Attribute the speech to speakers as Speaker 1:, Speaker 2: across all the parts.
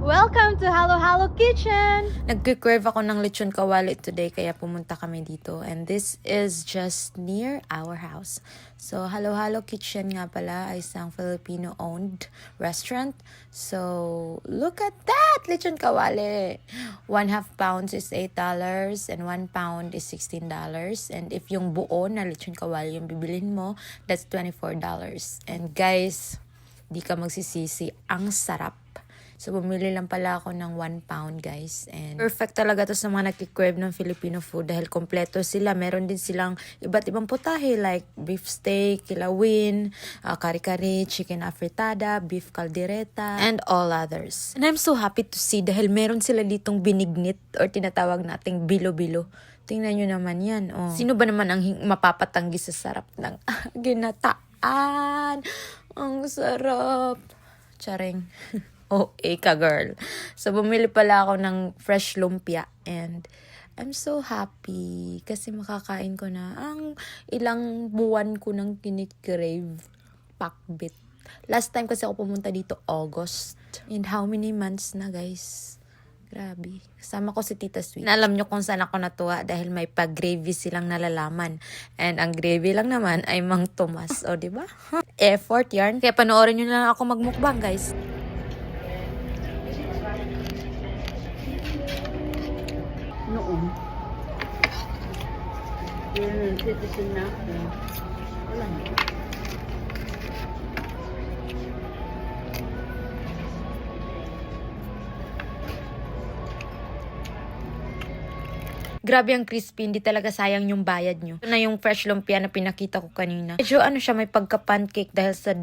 Speaker 1: Welcome to Halo Halo Kitchen!
Speaker 2: Nag-crave ako ng lechon kawali today kaya pumunta kami dito. And this is just near our house. So, Halo Halo Kitchen nga pala ay isang Filipino-owned restaurant. So, look at that! Lechon kawali! 1/2 pounds is $8 and 1 pound is $16. And if yung buo na lechon kawali yung bibilhin mo, that's $24. And guys, di ka magsisisi. Ang sarap! So, bumili lang pala ako ng 1 pound, guys. And perfect talaga to sa mga nagki-crave ng Filipino food dahil kompleto sila. Meron din silang iba't ibang putahe like beef steak, kilawin, kari-kari, chicken afritada, beef caldereta, and all others. And I'm so happy to see dahil meron sila ditong binignit or tinatawag nating bilo-bilo. Tingnan nyo naman yan. Oh. Sino ba naman ang mapapatanggi sa sarap ng ginataan? Ang sarap. Charing. Ka girl. So, bumili pala ako ng fresh lumpia and I'm so happy kasi makakain ko na ang ilang buwan ko nang kinikrave pakbit. Last time kasi ako pumunta dito, August. And how many months na, guys? Grabe. Kasama ko si Tita Sweet. Alam nyo kung saan ako natuwa dahil may pag-gravy silang nalalaman. And ang gravy lang naman ay Mang Tomas. O, diba? Effort yarn. Kaya panoorin nyo na lang ako magmukbang, guys.
Speaker 3: Noon. Yun, citizen na ako. Wala na.
Speaker 2: Grabe ang crispy, hindi talaga sayang yung bayad nyo. Ito na yung fresh lumpia na pinakita ko kanina. Medyo siya, may pagka-pancake dahil sa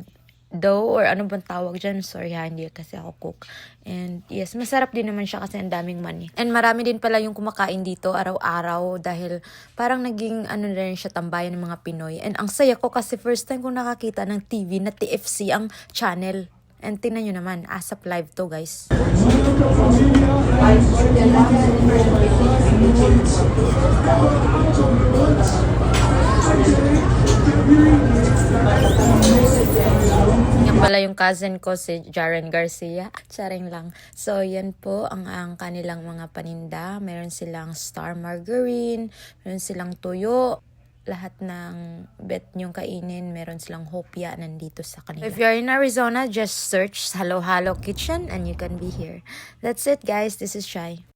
Speaker 2: dough or ano bang tawag dyan. Sorry ha, hindi kasi ako cook. And yes, masarap din naman siya kasi ang daming money. And marami din pala yung kumakain dito araw-araw dahil parang naging na rin siya tambayan ng mga Pinoy. And ang saya ko kasi first time ko nakakita ng TV na TFC ang channel. And tingnan nyo naman, ASAP live to guys. Yan pala yung cousin ko, si Jaren Garcia. Charing lang. So, yan po ang kanilang mga paninda. Meron silang star margarine, meron silang tuyo. Lahat ng bet nyong kainin, meron silang hopya nandito sa kanila. If you're in Arizona, just search Halo Halo Kitchen and you can be here. That's it, guys. This is Shai.